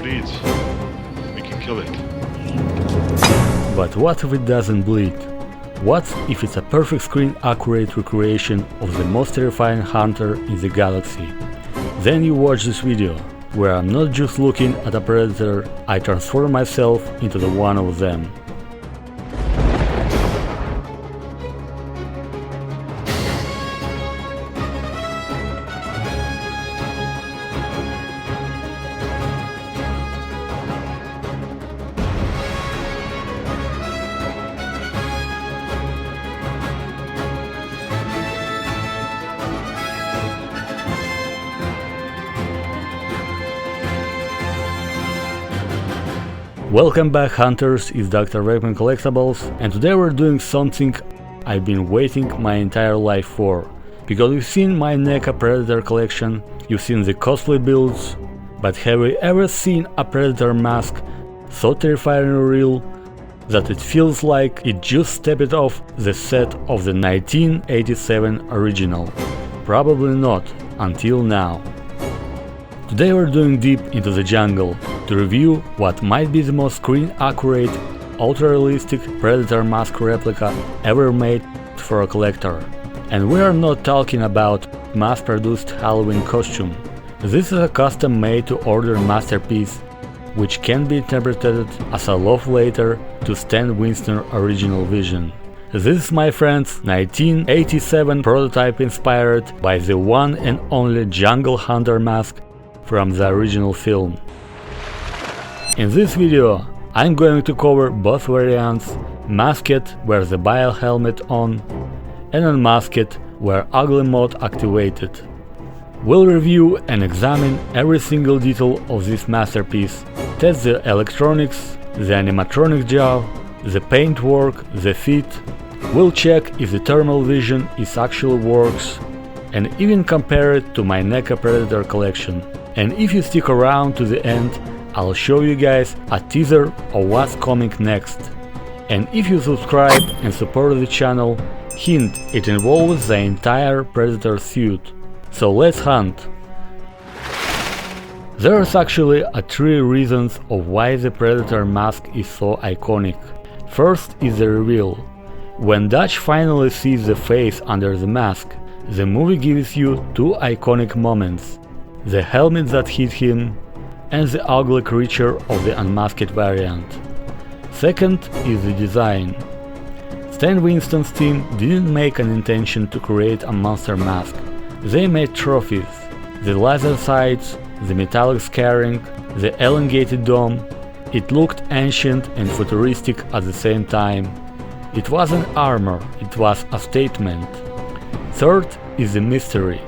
bleeds, we can kill it. But what if it doesn't bleed? What if it's a perfect screen-accurate recreation of the most terrifying hunter in the galaxy? Then you watch this video, where I'm not just looking at a predator, I transform myself into the one of them. Welcome back, hunters, it's Dr.Vankman Collectables, and today we're doing something I've been waiting my entire life for. Because you've seen my NECA Predator collection, you've seen the cosplay builds, but have you ever seen a Predator mask so terrifying and real that it feels like it just stepped off the set of the 1987 original? Probably not, until now. Today we're doing deep into the jungle to review what might be the most screen-accurate, ultra-realistic Predator mask replica ever made for a collector. And we are not talking about mass-produced Halloween costume. This is a custom-made to order masterpiece, which can be interpreted as a love letter to Stan Winston's original vision. This is, my friends, 1987 prototype inspired by the one and only Jungle Hunter mask from the original film. In this video, I'm going to cover both variants, masked where the bio helmet on, and unmasked where ugly mode activated. We'll review and examine every single detail of this masterpiece, test the electronics, the animatronic jaw, the paintwork, the fit. We'll check if the thermal vision is actually works, and even compare it to my NECA Predator collection. And if you stick around to the end, I'll show you guys a teaser of what's coming next. And if you subscribe and support the channel, hint, it involves the entire Predator suit. So let's hunt! There's actually three reasons of why the Predator mask is so iconic. First is the reveal. When Dutch finally sees the face under the mask, the movie gives you two iconic moments: the helmet that hit him, and the ugly creature of the unmasked variant. Second is the design. Stan Winston's team didn't make an intention to create a monster mask. They made trophies: the laser sights, the metallic scarring, the elongated dome. It looked ancient and futuristic at the same time. It wasn't armor, it was a statement. Third is the mystery.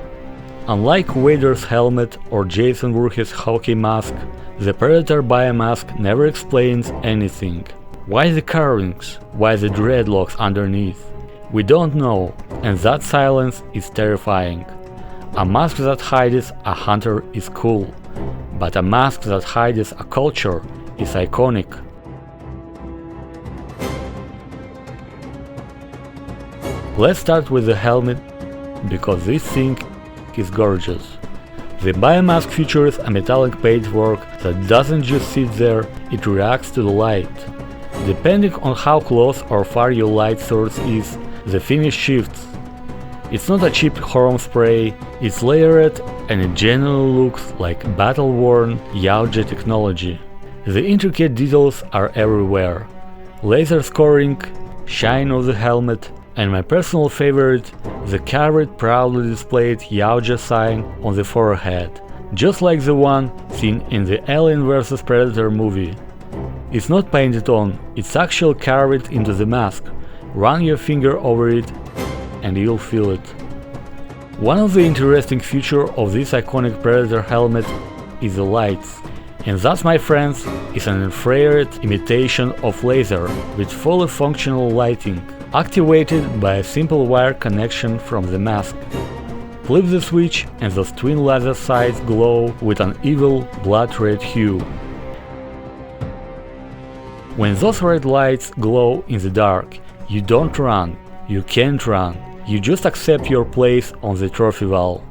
Unlike Vader's helmet or Jason Voorhees' hockey mask, the Predator biomask never explains anything. Why the carvings? Why the dreadlocks underneath? We don't know, and that silence is terrifying. A mask that hides a hunter is cool, but a mask that hides a culture is iconic. Let's start with the helmet, because this thing is gorgeous. The biomask features a metallic paintwork that doesn't just sit there, it reacts to the light. Depending on how close or far your light source is, the finish shifts. It's not a cheap chrome spray, it's layered and it generally looks like battle-worn Yautja technology. The intricate details are everywhere. Laser scoring, shine of the helmet, and my personal favorite, the carved, proudly displayed Yautja sign on the forehead, just like the one seen in the Alien vs Predator movie. It's not painted on, it's actually carved into the mask. Run your finger over it and you'll feel it. One of the interesting features of this iconic Predator helmet is the lights. And that, my friends, is an infrared imitation of laser with fully functional lighting, activated by a simple wire connection from the mask. Flip the switch and those twin laser sights glow with an evil blood red hue. When those red lights glow in the dark, you don't run, you can't run, you just accept your place on the trophy wall.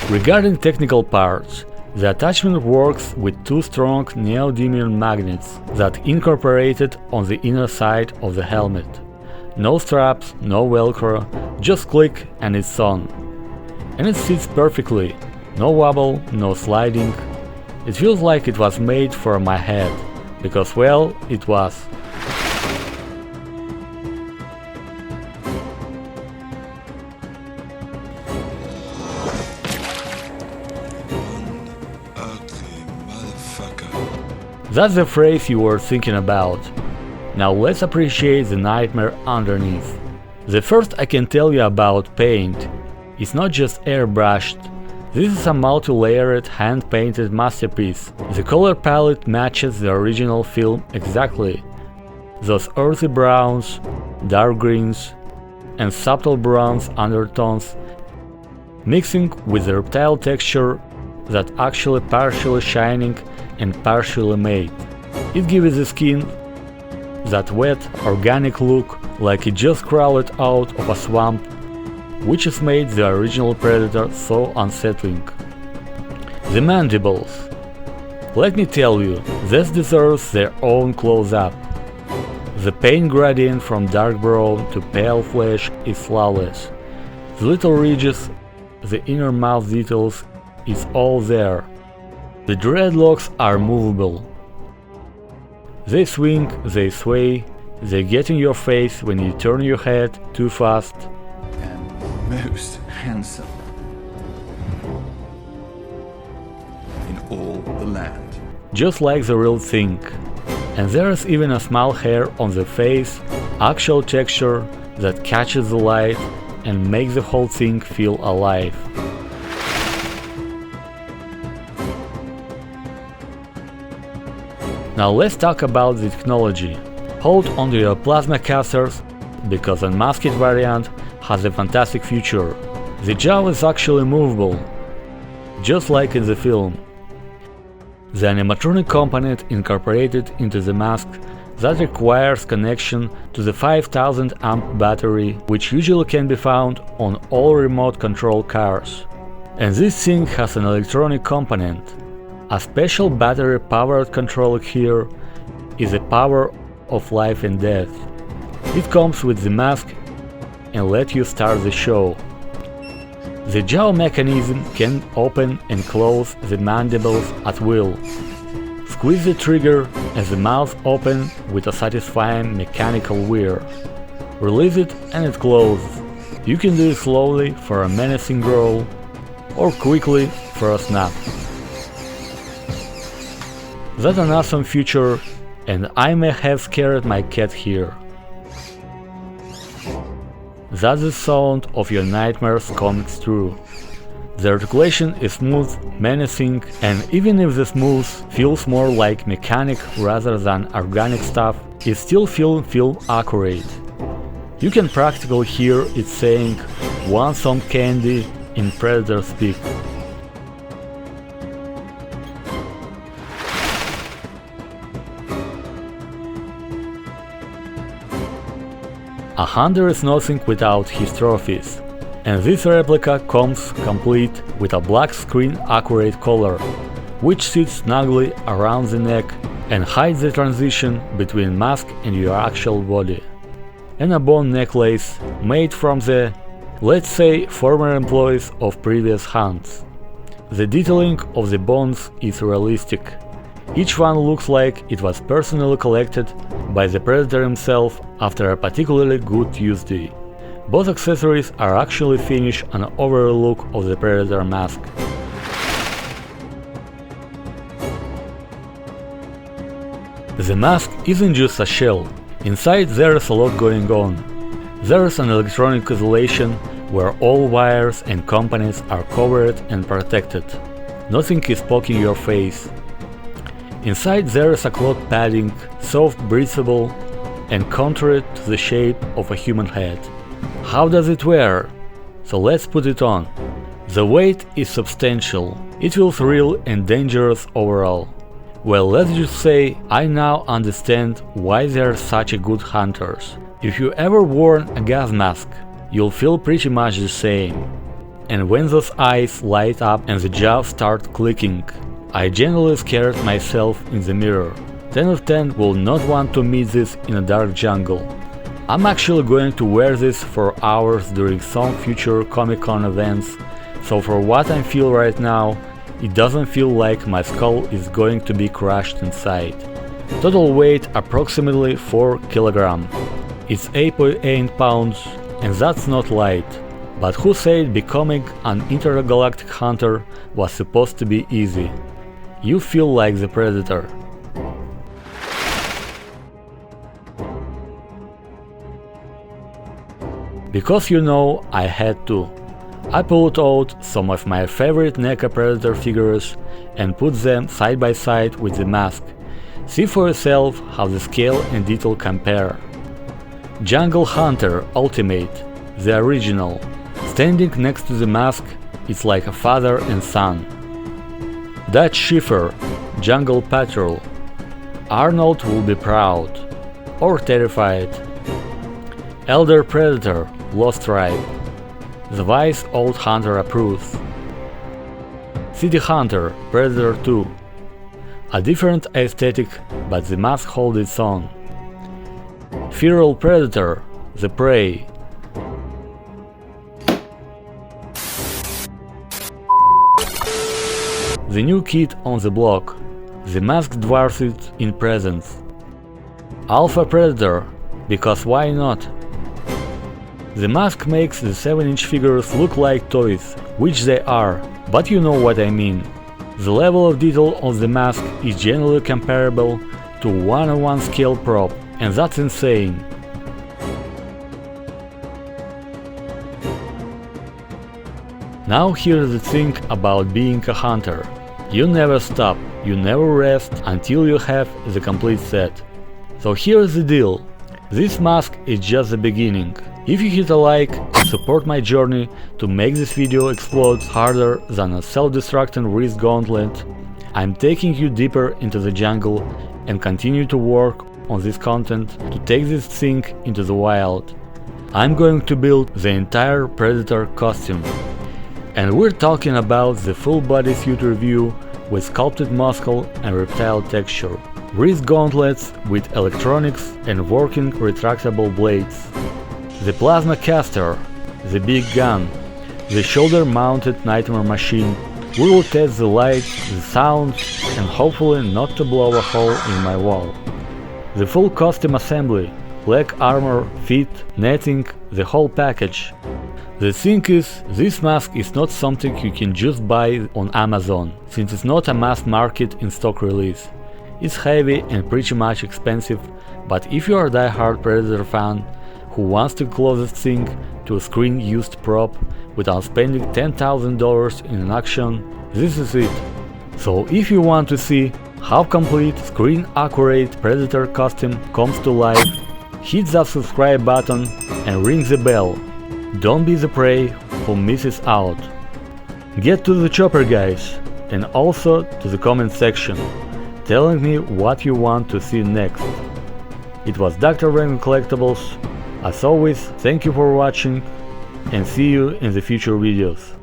Regarding technical parts, The attachment works with two strong neodymium magnets that incorporated on the inner side of the helmet. No straps, no velcro, just click and it's on. And it sits perfectly, no wobble, no sliding. It feels like it was made for my head, because well, it was. That's the phrase you were thinking about. Now let's appreciate the nightmare underneath. The first I can tell you about paint. It's not just airbrushed. This is a multi-layered hand-painted masterpiece. The color palette matches the original film exactly. Those earthy browns, dark greens, and subtle bronze undertones mixing with the reptile texture that actually partially shining and partially matte. It gives the skin that wet, organic look, like it just crawled out of a swamp, which has made the original Predator so unsettling. The mandibles. Let me tell you, this deserves their own close-up. The paint gradient from dark brown to pale flesh is flawless. The little ridges, the inner mouth details, it's all there. The dreadlocks are movable. They swing, they sway, they get in your face when you turn your head too fast. And most handsome in all the land. Just like the real thing. And there's even a small hair on the face, actual texture that catches the light and makes the whole thing feel alive. Now let's talk about the technology. Hold onto your plasma casters, because the unmasked variant has a fantastic future. The jaw is actually movable, just like in the film. The animatronic component incorporated into the mask that requires connection to the 5000 amp battery, which usually can be found on all remote control cars. And this thing has an electronic component. A special battery-powered controller here is the power of life and death. It comes with the mask and lets you start the show. The jaw mechanism can open and close the mandibles at will. Squeeze the trigger and the mouth opens with a satisfying mechanical whir. Release it and it closes. You can do it slowly for a menacing growl or quickly for a snap. That's an awesome feature, and I may have scared my cat here. That's the sound of your nightmares coming true. The articulation is smooth, menacing, and even if the smooth feels more like mechanic rather than organic stuff, it still feels accurate. You can practically hear it saying, "Want some candy?" in Predator speak. A hunter is nothing without his trophies, and this replica comes complete with a black screen accurate collar, which sits snugly around the neck and hides the transition between mask and your actual body. And a bone necklace made from the, let's say, former employees of previous hunts. The detailing of the bones is realistic. Each one looks like it was personally collected by the Predator himself after a particularly good use day. Both accessories are actually finish an overall look of the Predator mask. The mask isn't just a shell. Inside there is a lot going on. There is an electronic isolation where all wires and components are covered and protected. Nothing is poking your face. Inside there is a cloth padding, soft, breathable, and contoured to the shape of a human head. How does it wear? So let's put it on. The weight is substantial. It feels real and dangerous overall. Well, let's just say I now understand why they are such a good hunters. If you ever worn a gas mask, you'll feel pretty much the same. And when those eyes light up and the jaws start clicking, I genuinely scared myself in the mirror. 10 of 10 will not want to meet this in a dark jungle. I'm actually going to wear this for hours during some future Comic-Con events, so for what I feel right now, it doesn't feel like my skull is going to be crushed inside. Total weight approximately 4 kg. It's 8.8 pounds, and that's not light. But who said becoming an intergalactic hunter was supposed to be easy? You feel like the Predator. Because you know, I had to. I pulled out some of my favorite NECA Predator figures and put them side by side with the mask. See for yourself how the scale and detail compare. Jungle Hunter Ultimate, the original. Standing next to the mask, it's like a father and son. Dutch Schiffer, Jungle Patrol. Arnold will be proud. Or terrified. Elder Predator, Lost Tribe. The wise old hunter approves. City Hunter, Predator 2. A different aesthetic, but the mask holds its own. Feral Predator, The Prey. The new kid on the block, the masked dwarfs in presence. Alpha Predator, because why not? The mask makes the 7-inch figures look like toys, which they are, but you know what I mean. The level of detail on the mask is generally comparable to 1:1 scale prop, and that's insane. Now here's the thing about being a hunter. You never stop, you never rest until you have the complete set. So here's the deal. This mask is just the beginning. If you hit a like and support my journey to make this video explode harder than a self-destructing wrist gauntlet, I'm taking you deeper into the jungle and continue to work on this content to take this thing into the wild. I'm going to build the entire Predator costume. And we're talking about the full body suit review with sculpted muscle and reptile texture, wrist gauntlets with electronics and working retractable blades, the plasma caster, the big gun, the shoulder-mounted nightmare machine. We will test the light, the sound, and hopefully not to blow a hole in my wall. The full costume assembly, leg armor, feet, netting, the whole package. The thing is, this mask is not something you can just buy on Amazon, since it's not a mass market in stock release. It's heavy and pretty much expensive, but if you are a die-hard Predator fan who wants the closest thing to a screen-used prop without spending $10,000 in an action, this is it. So if you want to see how complete screen-accurate Predator costume comes to life, hit that subscribe button and ring the bell. Don't be the prey who misses out. Get to the chopper, guys, and also to the comment section, telling me what you want to see next. It was Dr.Vankman Collectables. As always, thank you for watching, and see you in the future videos.